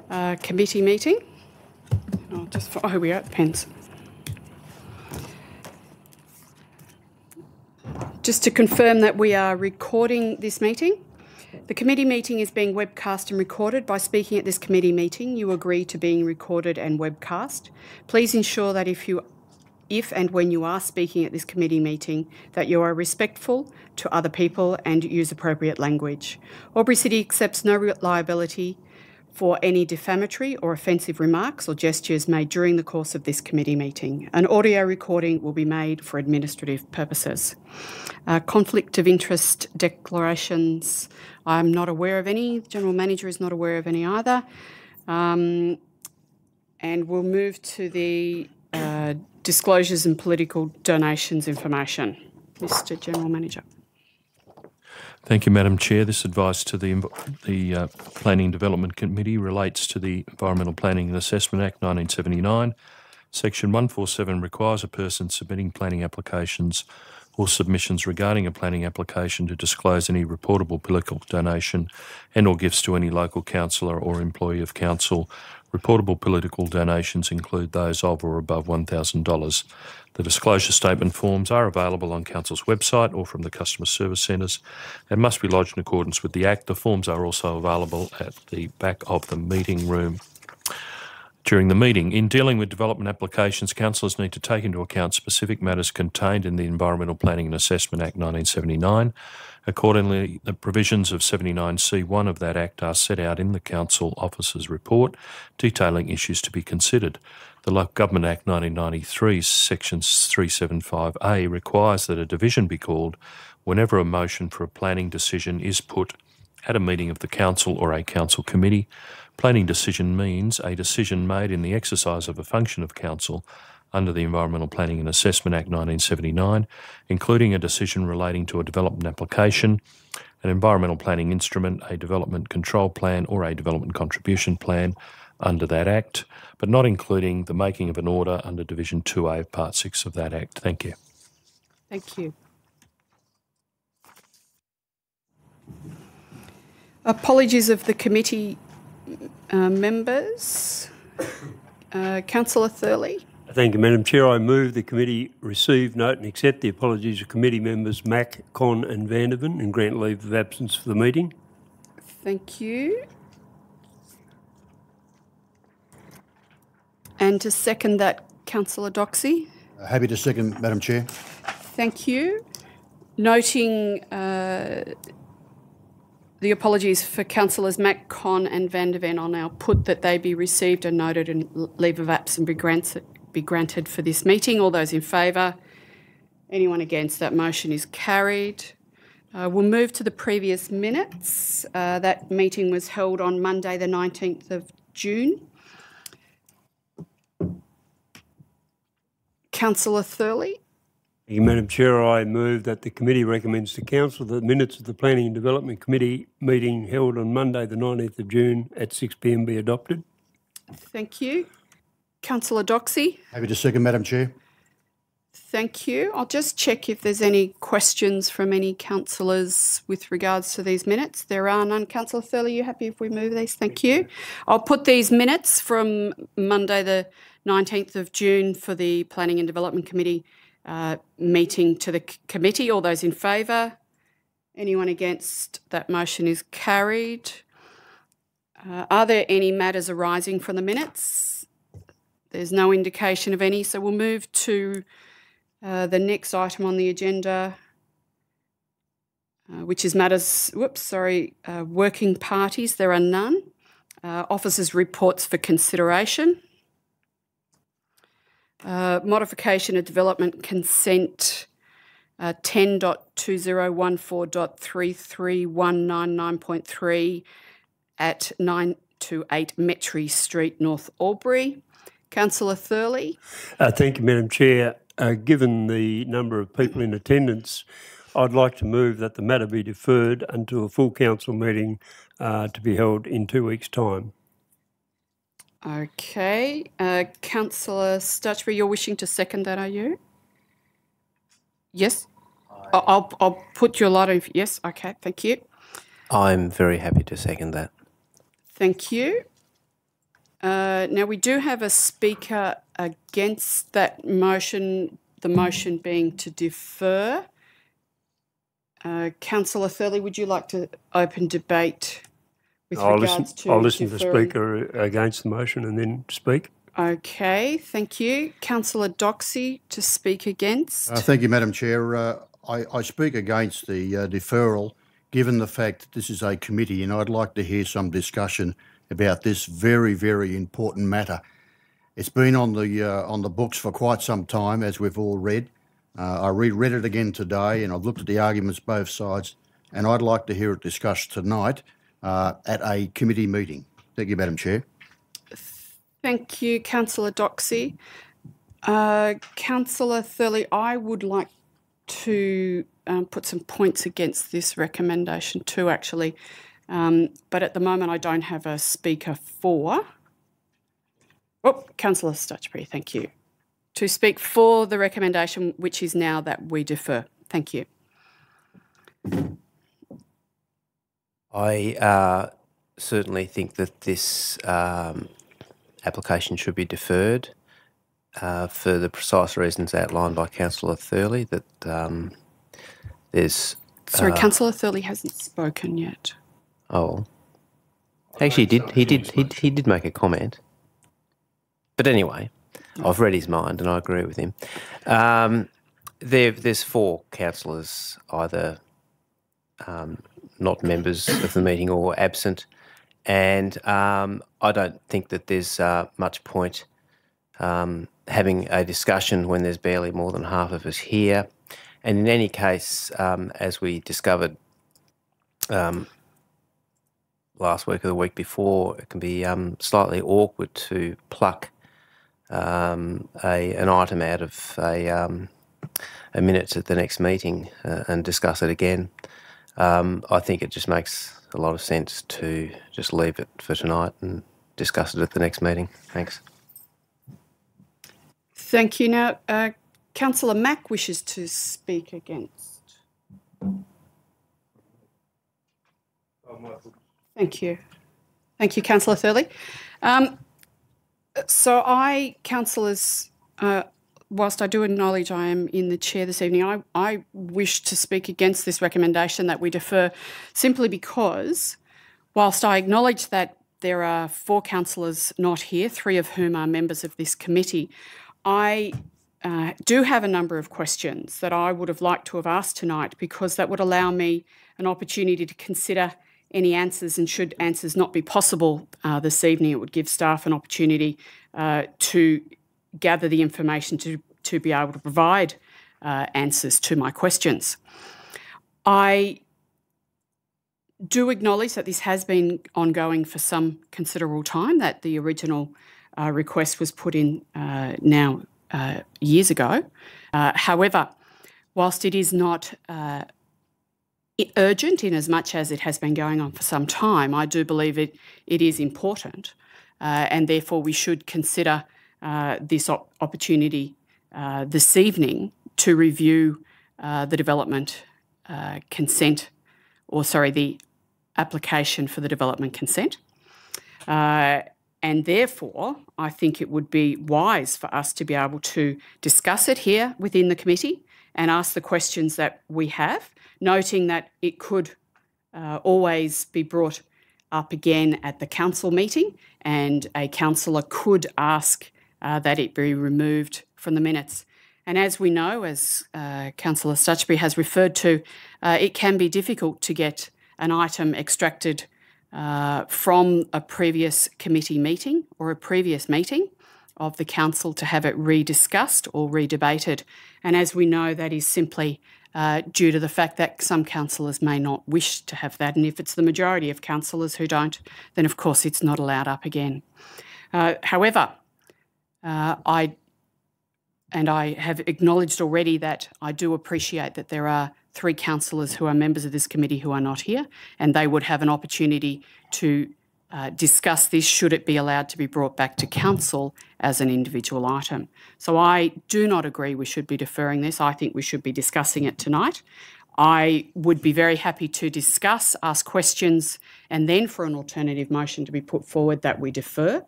committee meeting. Oh, we are at pens. Just to confirm that we are recording this meeting. The committee meeting is being webcast and recorded. By speaking at this committee meeting, you agree to being recorded and webcast. Please ensure that if and when you are speaking at this committee meeting, that you are respectful to other people and use appropriate language. AlburyCity accepts no liability for any defamatory or offensive remarks or gestures made during the course of this committee meeting. An audio recording will be made for administrative purposes. Conflict of interest declarations, I'm not aware of any. The General Manager is not aware of any either. And we'll move to the disclosures and political donations information. Mr. General Manager. Thank you, Madam Chair. This advice to the Planning and Development Committee relates to the Environmental Planning and Assessment Act 1979. Section 147 requires a person submitting planning applications or submissions regarding a planning application to disclose any reportable political donation and or gifts to any local councillor or employee of council. Reportable political donations include those of or above $1,000. The disclosure statement forms are available on Council's website or from the customer service centres and must be lodged in accordance with the Act. The forms are also available at the back of the meeting room. During the meeting, in dealing with development applications, councillors need to take into account specific matters contained in the Environmental Planning and Assessment Act 1979. Accordingly, the provisions of 79C1 of that Act are set out in the Council Officer's report, detailing issues to be considered. The Local Government Act 1993, Section 375A, requires that a division be called whenever a motion for a planning decision is put at a meeting of the Council or a Council committee. Planning decision means a decision made in the exercise of a function of Council under the Environmental Planning and Assessment Act 1979, including a decision relating to a development application, an environmental planning instrument, a development control plan or a development contribution plan under that Act, but not including the making of an order under Division 2A of Part 6 of that Act. Thank you. Thank you. Apologies of the committee members. Councillor Thurley. Thank you, Madam Chair. I move the committee receive, note and accept the apologies of committee members Mack, Con and Vanderven and grant leave of absence for the meeting. Thank you. And to second that, Councillor Doxey. Happy to second, Madam Chair. Thank you. Noting the apologies for Councillors Mack, Con and Vanderven, I'll now put that they be received and noted and leave of absence be granted for this meeting. All those in favour? Anyone against? That motion is carried. We'll move to the previous minutes. That meeting was held on Monday the 19th of June. Councillor Thurley. Thank you, Madam Chair. I move that the committee recommends to Council that the minutes of the Planning and Development Committee meeting held on Monday the 19th of June at 6 p.m. be adopted. Thank you. Councillor Doxey. Happy to second, Madam Chair. Thank you. I'll just check if there's any questions from any councillors with regards to these minutes. There are none. Councillor Thurley, are you happy if we move these? Thank you. I'll put these minutes from Monday the 19th of June for the Planning and Development Committee meeting to the committee. All those in favour? Anyone against? That motion is carried. Are there any matters arising from the minutes? There's no indication of any, so we'll move to the next item on the agenda, which is matters, working parties. There are none. Officers' reports for consideration. Modification of development consent 10.2014.33199.3 at 928 Metry Street, North Albury. Councillor Thurley. Thank you, Madam Chair. Given the number of people in attendance, I'd like to move that the matter be deferred until a full council meeting to be held in 2 weeks' time. Okay. Councillor Stutchbury, you're wishing to second that, are you? Yes? I'll put your light on. Yes, okay, thank you. I'm very happy to second that. Thank you. Now, we do have a speaker against that motion, the motion being to defer. Councillor Thurley, would you like to open debate with regards to I'll listen to the deferring? speaker against the motion and then speak. Okay, thank you. Councillor Doxey to speak against. Thank you, Madam Chair. I speak against the deferral, given the fact that this is a committee, and I'd like to hear some discussion about this very, very important matter. It's been on the books for quite some time, as we've all read. I reread it again today, and I've looked at the arguments both sides, and I'd like to hear it discussed tonight at a committee meeting. Thank you, Madam Chair. Thank you, Councillor Doxey. Councillor Thurley, I would like to put some points against this recommendation too, actually. But at the moment, I don't have a speaker for. Oh, Councillor Stutchbury, thank you. To speak for the recommendation, which is now that we defer. Thank you. I certainly think that this application should be deferred for the precise reasons outlined by Councillor Thurley, that there's... Sorry, Councillor Thurley hasn't spoken yet. Oh. Actually, he did make a comment. But anyway, I've read his mind and I agree with him. There's 4 councillors either not members of the meeting or absent, and I don't think that there's much point having a discussion when there's barely more than half of us here. And in any case, as we discovered last week or the week before, it can be slightly awkward to pluck an item out of a minutes at the next meeting and discuss it again. I think it just makes a lot of sense to just leave it for tonight and discuss it at the next meeting. Thanks. Thank you. Now, Councillor Mack wishes to speak against. Thank you. Thank you, Councillor Thurley. So councillors, whilst I do acknowledge I am in the chair this evening, I wish to speak against this recommendation that we defer, simply because whilst I acknowledge that there are 4 councillors not here, 3 of whom are members of this committee, I do have a number of questions that I would have liked to have asked tonight, because that would allow me an opportunity to consider any answers, and should answers not be possible this evening, it would give staff an opportunity to gather the information to be able to provide answers to my questions. I do acknowledge that this has been ongoing for some considerable time, that the original request was put in now years ago. However, whilst it is not urgent in as much as it has been going on for some time, I do believe it is important, and therefore we should consider this opportunity this evening to review the development consent, or sorry, the application for the development consent. And therefore, I think it would be wise for us to be able to discuss it here within the committee and ask the questions that we have, noting that it could always be brought up again at the council meeting, and a councillor could ask that it be removed from the minutes. And as we know, as Councillor Stutchbury has referred to, it can be difficult to get an item extracted from a previous committee meeting or a previous meeting of the council to have it rediscussed or redebated. And as we know, that is simply due to the fact that some councillors may not wish to have that. And if it's the majority of councillors who don't, then of course it's not allowed up again. However, I have acknowledged already that I do appreciate that there are 3 councillors who are members of this committee who are not here, and they would have an opportunity to discuss this should it be allowed to be brought back to council as an individual item. So I do not agree we should be deferring this. I think we should be discussing it tonight. I would be very happy to discuss, ask questions, and then for an alternative motion to be put forward that we defer.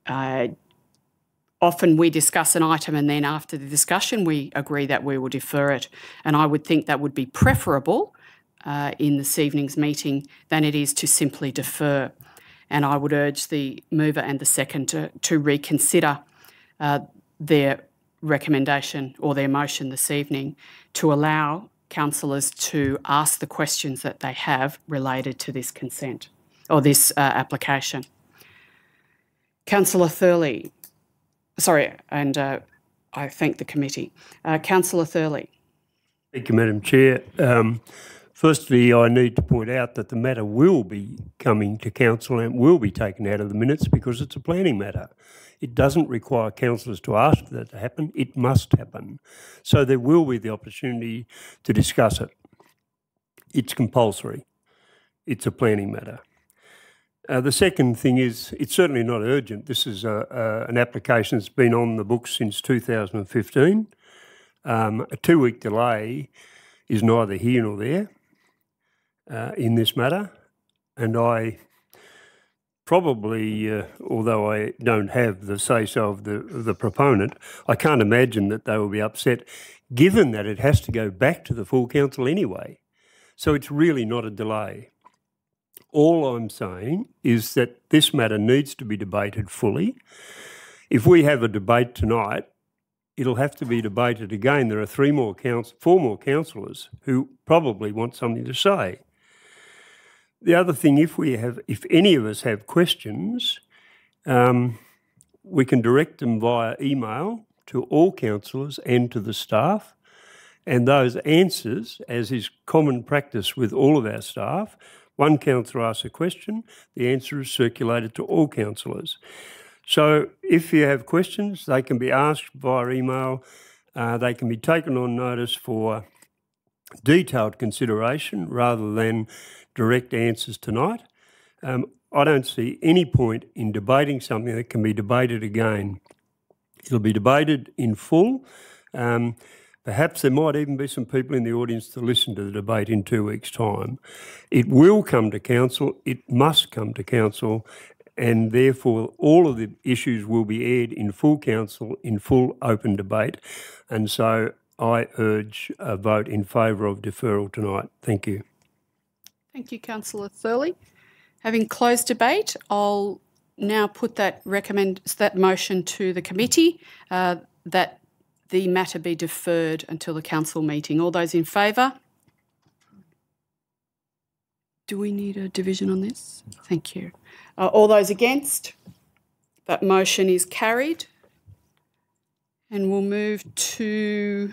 Often we discuss an item and then after the discussion we agree that we will defer it. And I would think that would be preferable in this evening's meeting than it is to simply defer. And I would urge the mover and the second to reconsider their recommendation or their motion this evening to allow councillors to ask the questions that they have related to this consent or this application. Councillor Thurley. Sorry, and I thank the committee. Councillor Thurley. Thank you, Madam Chair. Firstly, I need to point out that the matter will be coming to council and will be taken out of the minutes because it's a planning matter. It doesn't require councillors to ask for that to happen. It must happen. So there will be the opportunity to discuss it. It's compulsory. It's a planning matter. The second thing is it's certainly not urgent. This is an application that's been on the books since 2015. A 2-week delay is neither here nor there in this matter. And I probably, although I don't have the say-so of the proponent, I can't imagine that they will be upset given that it has to go back to the full council anyway. So it's really not a delay. All I'm saying is that this matter needs to be debated fully. If we have a debate tonight, it'll have to be debated again. There are 4 more councillors who probably want something to say. The other thing, if any of us have questions, we can direct them via email to all councillors and to the staff. And those answers, as is common practice with all of our staff, one councillor asks a question, the answer is circulated to all councillors. So if you have questions, they can be asked via email. They can be taken on notice for detailed consideration rather than direct answers tonight. I don't see any point in debating something that can be debated again. It'll be debated in full. Perhaps there might even be some people in the audience to listen to the debate in 2 weeks' time. It will come to council, it must come to council, and therefore all of the issues will be aired in full council, in full open debate. And so I urge a vote in favour of deferral tonight. Thank you. Thank you, Councillor Thurley. Having closed debate, I'll now put that motion to the committee that the matter be deferred until the council meeting. All those in favour? Do we need a division on this? Thank you. All those against? That motion is carried. And we'll move to,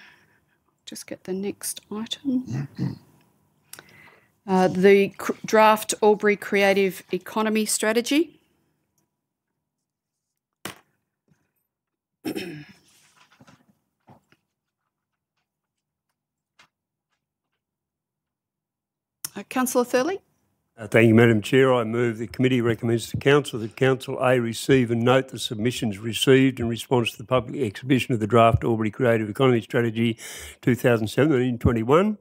just get the next item. The draft Albury Creative Economy Strategy. Councillor Thurley. Thank you, Madam Chair. I move the committee recommends to Council that Council A receive and note the submissions received in response to the public exhibition of the draft Albury Creative Economy Strategy 2017-21,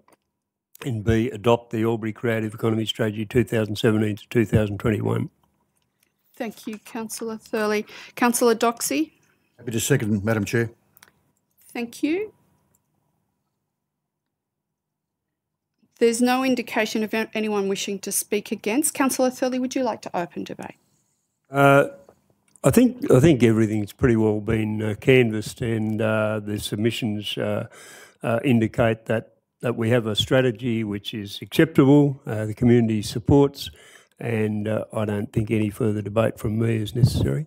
and B, adopt the Albury Creative Economy Strategy 2017 to 2021. Thank you, Councillor Thurley. Councillor Doxey. Happy to second, Madam Chair. Thank you. There's no indication of anyone wishing to speak against. Councillor Thurley, would you like to open debate? I think everything's pretty well been canvassed, and the submissions indicate that we have a strategy which is acceptable, the community supports, and I don't think any further debate from me is necessary.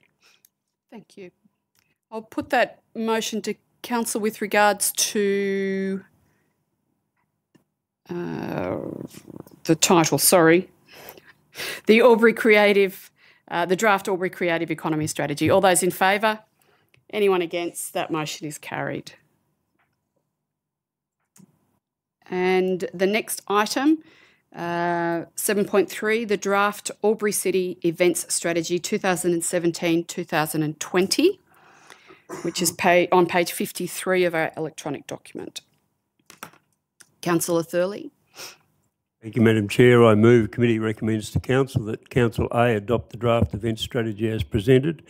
Thank you. I'll put that motion to council with regards to the title, sorry. The Albury Creative, the draft Albury Creative Economy Strategy. All those in favour? Anyone against? That motion is carried. And the next item, 7.3, the draft AlburyCity Events Strategy 2017-2020, which is on page 53 of our electronic document. Councillor Thurley. Thank you, Madam Chair. I move the committee recommends to Council that Council A adopt the draft event strategy as presented,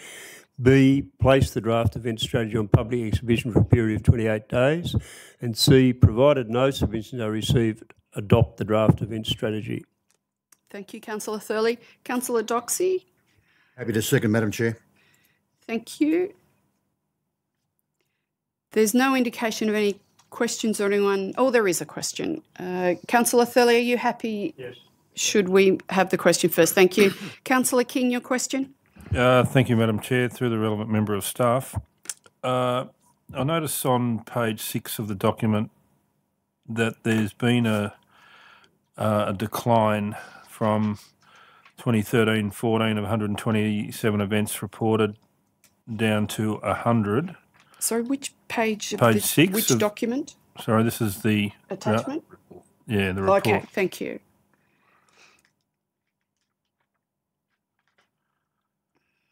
B, place the draft event strategy on public exhibition for a period of 28 days. And C, provided no submissions are received, adopt the draft event strategy. Thank you, Councillor Thurley. Councillor Doxey? Happy to second, Madam Chair. Thank you. There's no indication of any questions or anyone... Oh, there is a question. Councillor Thurley, are you happy? Yes. Should we have the question first? Thank you. Councillor King, your question? Thank you, Madam Chair. Through the relevant member of staff. I notice on page 6 of the document that there's been a decline from 2013-14 of 127 events reported down to 100. Sorry, which page? Page 6. Which document? Sorry, this is the... Attachment? Yeah, the report. Okay, thank you.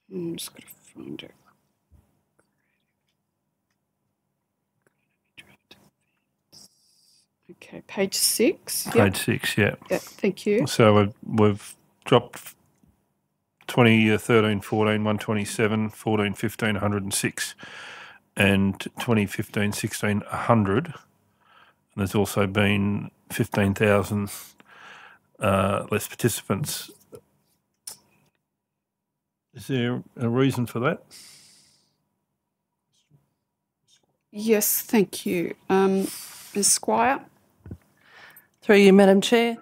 I'm just going to find it. Okay, page 6. Page 6, yeah. Yeah, thank you. So we've dropped 2013-14, 127, 14-15, 106, and 2015-16, 100. And there's also been 15,000 less participants. Is there a reason for that? Yes, thank you. Ms Squire? Through you, Madam Chair.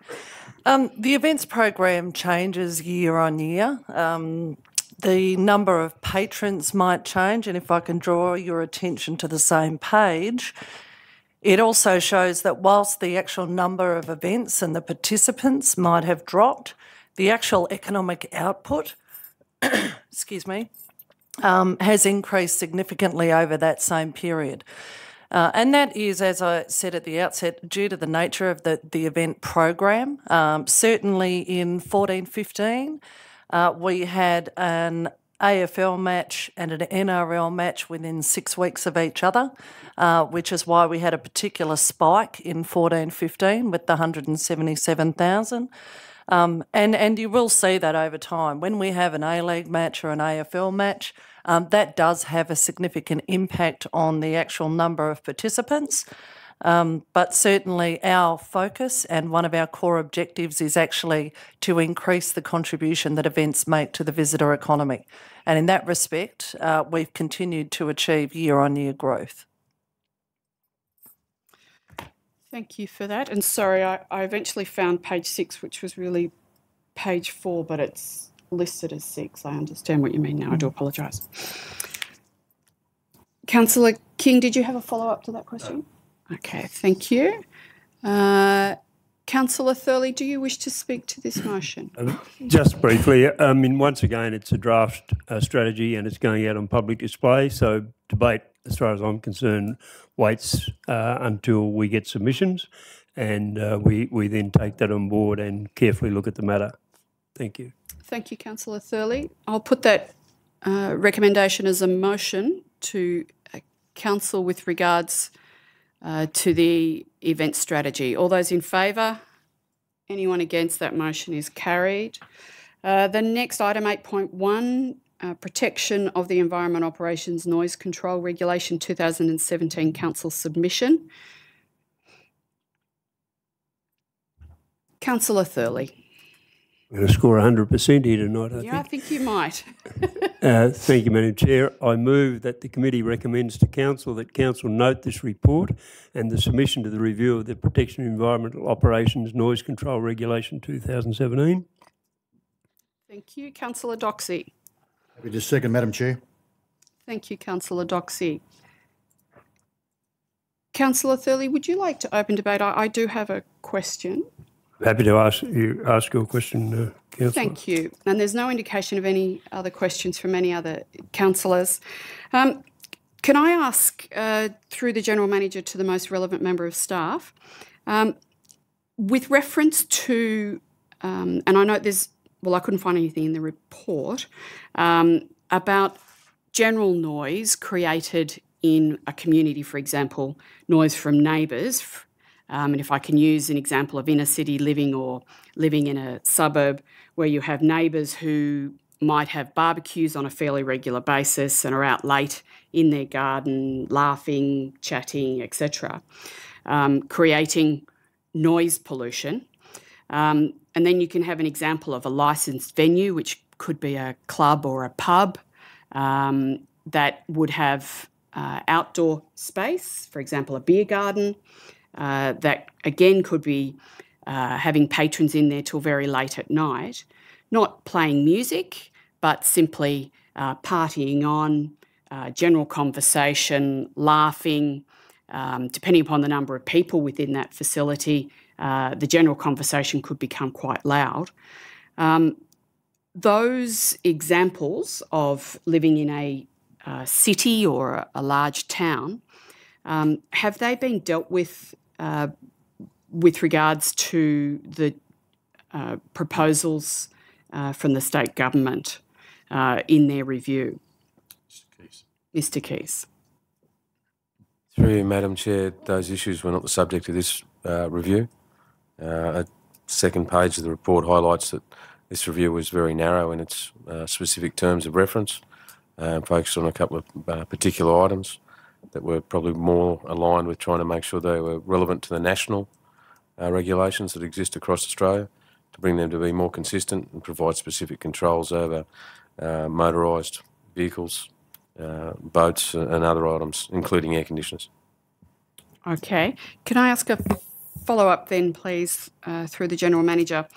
The events program changes year on year. The number of patrons might change, and if I can draw your attention to the same page, it also shows that whilst the actual number of events and the participants might have dropped, the actual economic output excuse me, has increased significantly over that same period. And that is, as I said at the outset, due to the nature of the event program. Certainly in 14-15, we had an AFL match and an NRL match within 6 weeks of each other, which is why we had a particular spike in 14-15 with the 177,000. And you will see that over time. When we have an A-League match or an AFL match, that does have a significant impact on the actual number of participants. But certainly our focus and one of our core objectives is actually to increase the contribution that events make to the visitor economy. And in that respect, we've continued to achieve year-on-year growth. Thank you for that. And sorry, I eventually found page 6, which was really page 4, but it's listed as 6. I understand what you mean now. I do apologise. Councillor King, did you have a follow-up to that question? No. Okay, thank you. Councillor Thurley, do you wish to speak to this motion? Just briefly, once again, it's a draft strategy and it's going out on public display, so debate, as far as I'm concerned, waits until we get submissions, and we then take that on board and carefully look at the matter. Thank you. Thank you, Councillor Thurley. I'll put that recommendation as a motion to Council with regards to the event strategy. All those in favour? Anyone against? That motion is carried. The next item, 8.1, Protection of the Environment Operations Noise Control Regulation 2017 Council submission. Councillor Thurley. I'm going to score 100% here tonight, I think you might. Thank you, Madam Chair. I move that the committee recommends to Council that Council note this report and the submission to the review of the Protection of Environmental Operations Noise Control Regulation 2017. Thank you. Councillor Doxey. Happy to second, Madam Chair. Thank you, Councillor Doxey. Councillor Thurley, would you like to open debate? I do have a question. Happy to ask your question, Councillor. Thank you. And there's no indication of any other questions from any other councillors. Can I ask, through the General Manager to the most relevant member of staff, with reference to, and I know there's, well, I couldn't find anything in the report, about general noise created in a community, for example, noise from neighbours, and if I can use an example of inner city living or living in a suburb where you have neighbours who might have barbecues on a fairly regular basis and are out late in their garden, laughing, chatting, etc., creating noise pollution. And then you can have an example of a licensed venue, which could be a club or a pub, that would have outdoor space, for example, a beer garden, that again could be having patrons in there till very late at night, not playing music, but simply partying on, general conversation, laughing. Depending upon the number of people within that facility, the general conversation could become quite loud. Those examples of living in a city or a large town, have they been dealt with regards to the proposals from the state government in their review? Mr. Keys. Through you, Madam Chair, those issues were not the subject of this review. A second page of the report highlights that this review was very narrow in its specific terms of reference, focused on a couple of particular items that were probably more aligned with trying to make sure they were relevant to the national regulations that exist across Australia, to bring them to be more consistent and provide specific controls over motorised vehicles, boats and other items, including air conditioners. Okay. Can I ask a follow-up then, please, through the General Manager?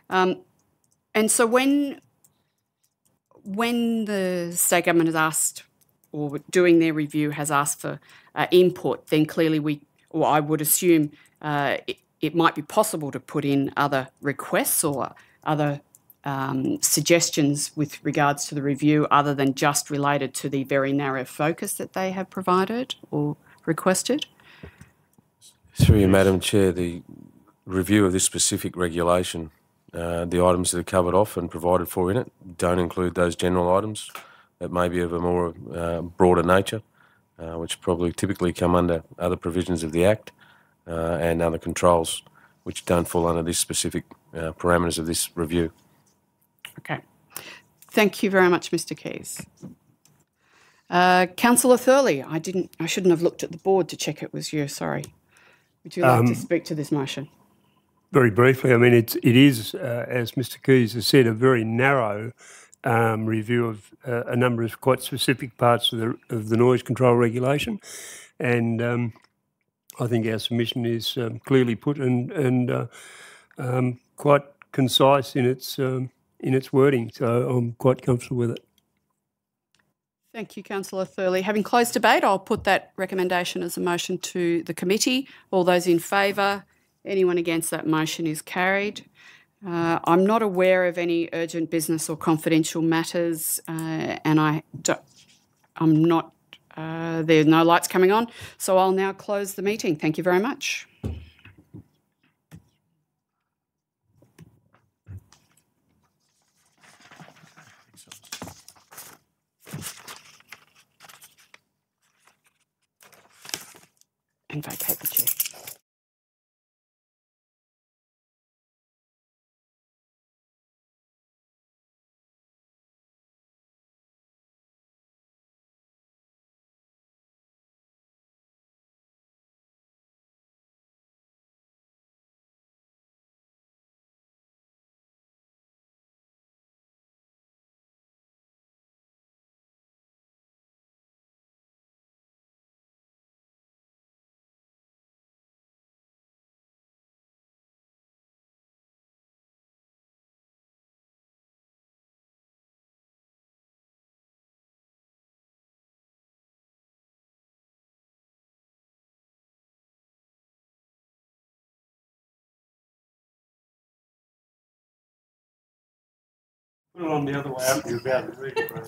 And so when the state government has asked, or doing their review has asked for input, then clearly I would assume it might be possible to put in other requests or other suggestions with regards to the review other than just related to the very narrow focus that they have provided or requested? Through you, Madam Chair, the review of this specific regulation, the items that are covered off and provided for in it don't include those general items that may be of a more broader nature, which probably typically come under other provisions of the Act and other controls which don't fall under this specific parameters of this review. Okay. Thank you very much, Mr. Keys. Councillor Thurley, I shouldn't have looked at the board to check it was you, sorry. Would you like to speak to this motion? Very briefly, I mean, it is, as Mr. Keys has said, a very narrow review of a number of quite specific parts of the noise control regulation, and I think our submission is clearly put and quite concise in its wording, so I'm quite comfortable with it. Thank you, Councillor Thurley. Having closed debate, I'll put that recommendation as a motion to the committee. All those in favour? Anyone against that motion is carried. I'm not aware of any urgent business or confidential matters, and I'm not. There's no lights coming on, so I'll now close the meeting. Thank you very much. And vacate the chair. Put it on the other way up, you're about to read it, right?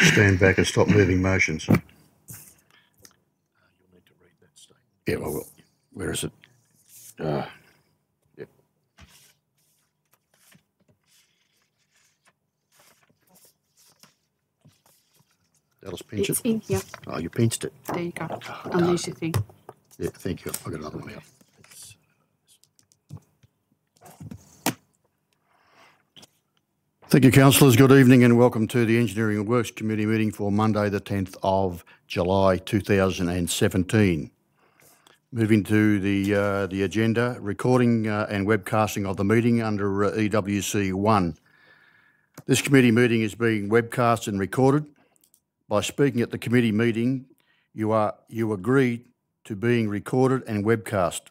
Stand back and stop moving motions. You'll need to read that statement. Yeah, well, where is it? Yep. That'll pinch It's it? in here. Oh, you pinched it. There you go. Unleash your thing. Yeah, thank you. I've got another one here. Thank you, councillors. Good evening and welcome to the Engineering and Works Committee meeting for Monday the 10th of July 2017. Moving to the agenda, recording and webcasting of the meeting under EWC 1. This committee meeting is being webcast and recorded. By speaking at the committee meeting, you agree to being recorded and webcast.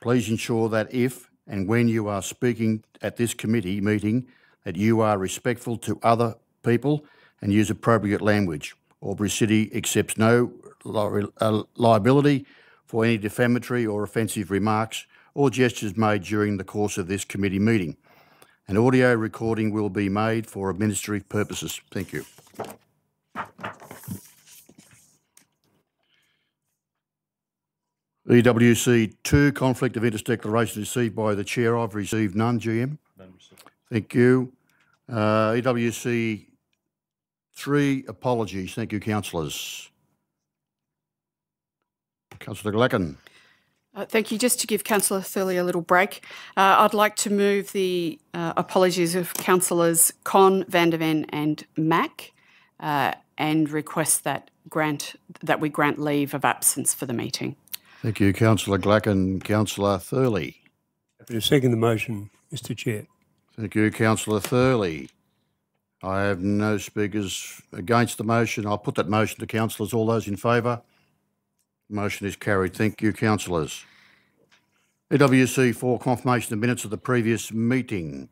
Please ensure that if and when you are speaking at this committee meeting, that you are respectful to other people and use appropriate language. AlburyCity accepts no liability for any defamatory or offensive remarks or gestures made during the course of this committee meeting. An audio recording will be made for administrative purposes. Thank you. EWC 2, conflict of interest declaration received by the Chair. I've received none, GM. None received. Thank you. EWC 3, apologies. Thank you, councillors. Councillor Glacken. Thank you. Just to give Councillor Thurley a little break, I'd like to move the apologies of Councillors Con, Van der Ven and Mack and request that we grant leave of absence for the meeting. Thank you, Councillor Glacken. Councillor Thurley. Happy to second the motion, Mr Chair. Thank you, Councillor Thurley. I have no speakers against the motion. I'll put that motion to councillors. All those in favour? Motion is carried. Thank you, councillors. EWC 4, confirmation of minutes of the previous meeting.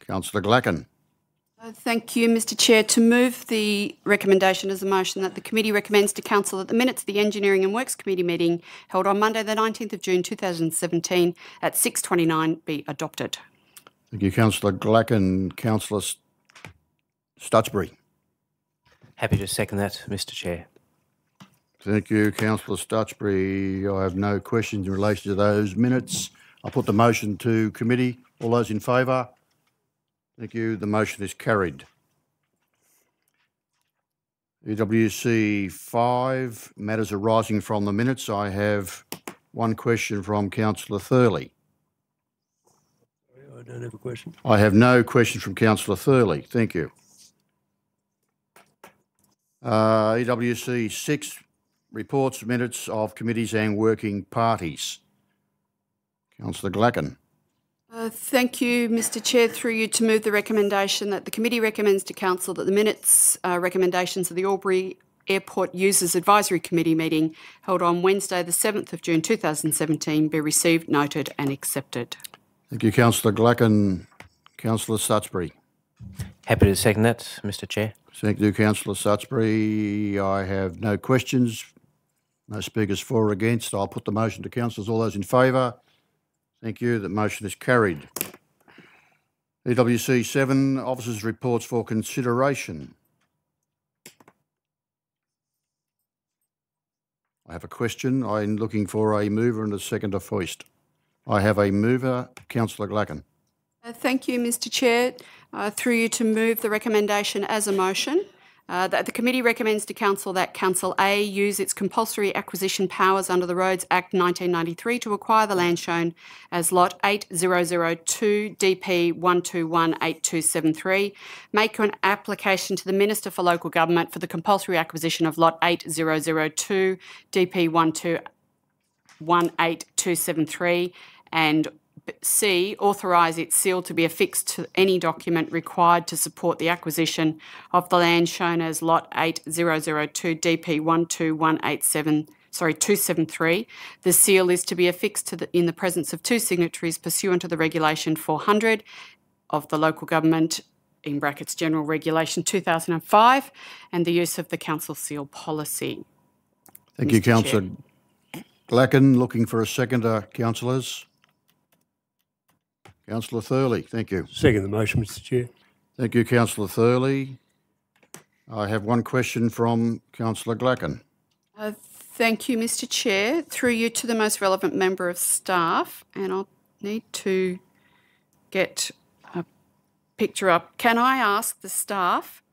Councillor Glacken. Thank you, Mr Chair. To move the recommendation as a motion that the committee recommends to council that the minutes of the Engineering and Works Committee meeting held on Monday the 19th of June 2017 at 6:29 be adopted. Thank you, Councillor Glacken. Councillor Stutchbury. Happy to second that, Mr Chair. Thank you, Councillor Stutchbury. I have no questions in relation to those minutes. I'll put the motion to committee. All those in favour? Thank you. The motion is carried. EWC 5, matters arising from the minutes. I have one question from Councillor Thurley. I don't have a question. I have no question from Councillor Thurley. Thank you. EWC 6, reports, minutes of committees and working parties. Councillor Glacken. Thank you, Mr Chair. Through you to move the recommendation that the committee recommends to council that the minutes recommendations of the Albury Airport Users Advisory Committee meeting held on Wednesday the 7th of June 2017 be received, noted and accepted. Thank you, Councillor Glacken. Councillor Stutchbury. Happy to second that, Mr Chair. Thank you, Councillor Stutchbury. I have no questions. No speakers for or against. I'll put the motion to councillors. All those in favour? Thank you. The motion is carried. EWC 7, officers' reports for consideration. I have a question. I'm looking for a mover and a seconder first. I have a mover, Councillor Glacken. Thank you, Mr Chair. Through you to move the recommendation as a motion that the committee recommends to council that Council A use its compulsory acquisition powers under the Roads Act 1993 to acquire the land shown as Lot 8002 DP 1218273, make an application to the Minister for Local Government for the compulsory acquisition of Lot 8002 DP 1218273, and C, authorise its seal to be affixed to any document required to support the acquisition of the land shown as Lot 8002 DP 273. The seal is to be affixed in the presence of two signatories pursuant to the Regulation 400 of the Local Government in brackets General Regulation 2005 and the use of the council seal policy. Thank you, Councillor Glacken. Looking for a seconder, councillors. Councillor Thurley, thank you. Second the motion, Mr Chair. Thank you, Councillor Thurley. I have one question from Councillor Glacken. Thank you, Mr Chair. Through you to the most relevant member of staff, and I'll need to get a picture up. Can I ask the staff,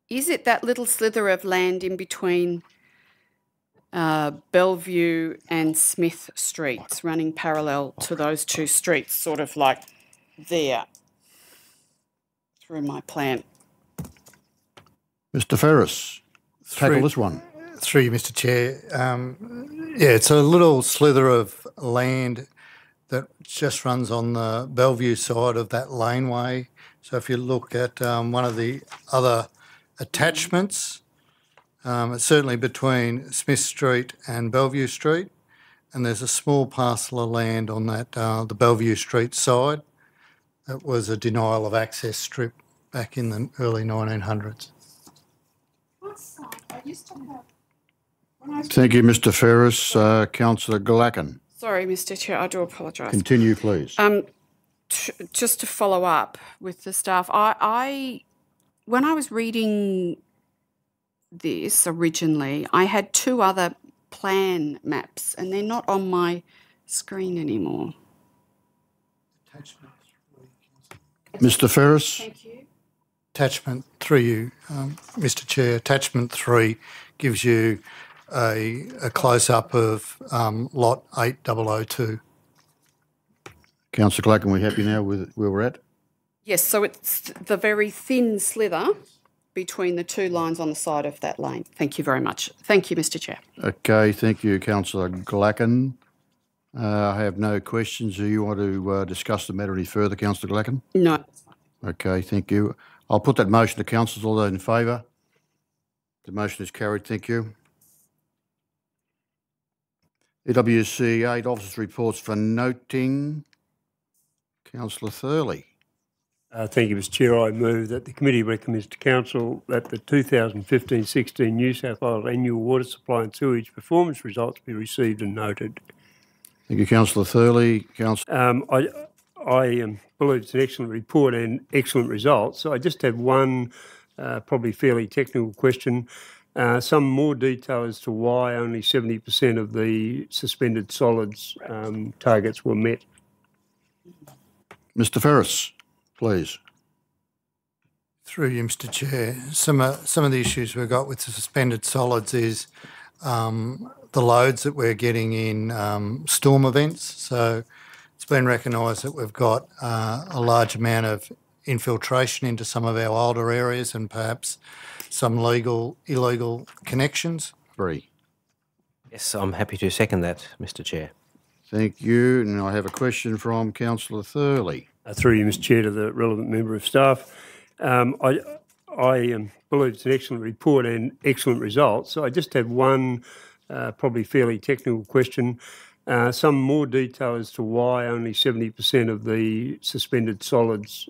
is it that little slither of land in between Bellevue and Smith Streets, running parallel to those two streets, sort of like there? through my plan. Mr Ferris, tackle this one. Through you, Mr Chair. Yeah, it's a little slither of land that just runs on the Bellevue side of that laneway. So if you look at one of the other attachments, it's certainly between Smith Street and Bellevue Street, and there's a small parcel of land on that the Bellevue Street side. That was a denial of access strip back in the early 1900s. Thank you, Mr Ferris. Councillor Glacken. Sorry, Mr Chair, I do apologise. Continue, please. Just to follow up with the staff, when I was reading this originally, I had two other plan maps and they're not on my screen anymore. Mr Ferris. Thank you. Attachment 3, Mr Chair, attachment 3 gives you a close-up of lot 8002. Councillor Glacken, we happy now with where we're at? Yes, so it's the very thin slither between the two lines on the side of that lane. Thank you very much. Thank you, Mr Chair. Okay, thank you, Councillor Glacken. I have no questions. Do you want to discuss the matter any further, Councillor Glacken? No. Okay, thank you. I'll put that motion to councillors. All those in favour? The motion is carried. Thank you. EWC 8 officers' reports for noting. Councillor Thurley. Thank you, Mr Chair. I move that the committee recommends to Council that the 2015-16 New South Wales Annual Water Supply and Sewage Performance Results be received and noted. Thank you, Councillor Thurley. I believe it's an excellent report and excellent results. So I just have one probably fairly technical question. Some more detail as to why only 70% of the suspended solids targets were met. Mr Ferris, please. Through you, Mr Chair. Some of the issues we've got with the suspended solids is the loads that we're getting in storm events. So it's been recognised that we've got a large amount of infiltration into some of our older areas and perhaps some illegal connections. 3. Yes, I'm happy to second that, Mr Chair. Thank you. And I have a question from Councillor Thurley. Through you, Mr Chair, to the relevant member of staff. I believe it's an excellent report and excellent results. So I just have one probably fairly technical question. Some more detail as to why only 70% of the suspended solids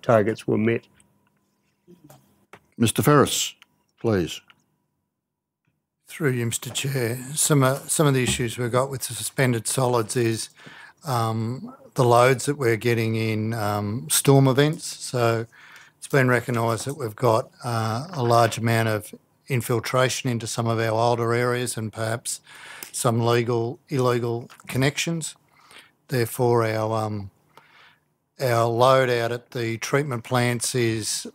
targets were met. Mr Ferris, please. Through you, Mr Chair. Some of the issues we've got with the suspended solids is the loads that we're getting in storm events. So it's been recognised that we've got a large amount of infiltration into some of our older areas and perhaps some illegal connections. Therefore, our load out at the treatment plants is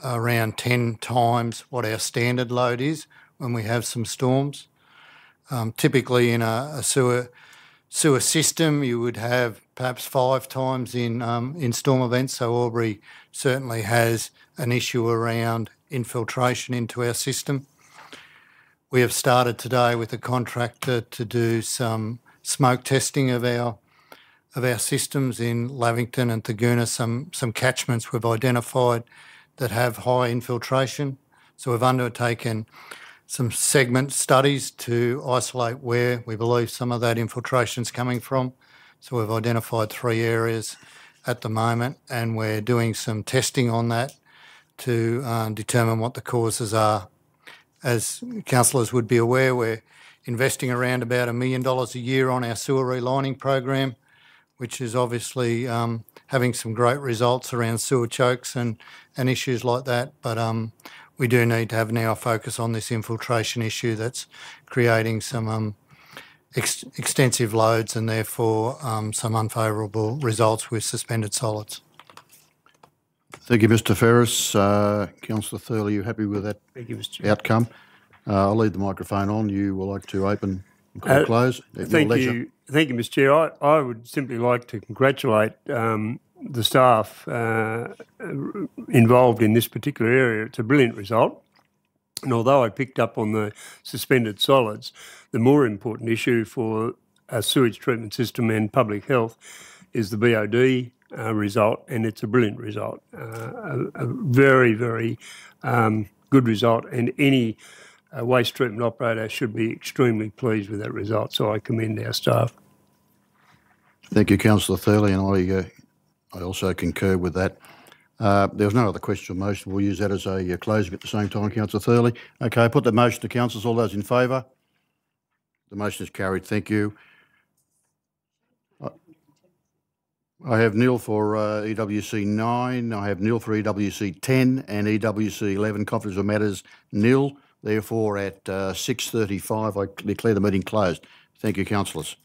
around 10 times what our standard load is when we have some storms. Typically in a sewer system, you would have perhaps 5 times in storm events. So Albury certainly has an issue around infiltration into our system. We have started today with a contractor to do some smoke testing of our systems in Lavington and Taguna, some catchments we've identified that have high infiltration. So we've undertaken some segment studies to isolate where we believe some of that infiltration is coming from. So we've identified 3 areas at the moment and we're doing some testing on that to determine what the causes are. As councillors would be aware, we're investing around about $1 million a year on our sewer relining program, which is obviously having some great results around sewer chokes and issues like that. But we do need to have now a focus on this infiltration issue that's creating some extensive loads and therefore some unfavourable results with suspended solids. Thank you, Mr Ferris. Councillor Thurley, are you happy with that outcome? I'll leave the microphone on. You will like to open and close? Thank you, Mr Chair. I would simply like to congratulate the staff involved in this particular area, it's a brilliant result. And although I picked up on the suspended solids, the more important issue for a sewage treatment system and public health is the BOD result, and it's a brilliant result, a very, very good result, and any waste treatment operator should be extremely pleased with that result, so I commend our staff. Thank you, Councillor Thurley, and I also concur with that. There was no other question or motion. We'll use that as a closing at the same time, Councillor Thurley. Okay, I put the motion to councillors. All those in favour? The motion is carried. Thank you. I have nil for EWC 9, I have nil for EWC 10 and EWC 11. Confidence of matters nil. Therefore, at 6:35, I declare the meeting closed. Thank you, councillors.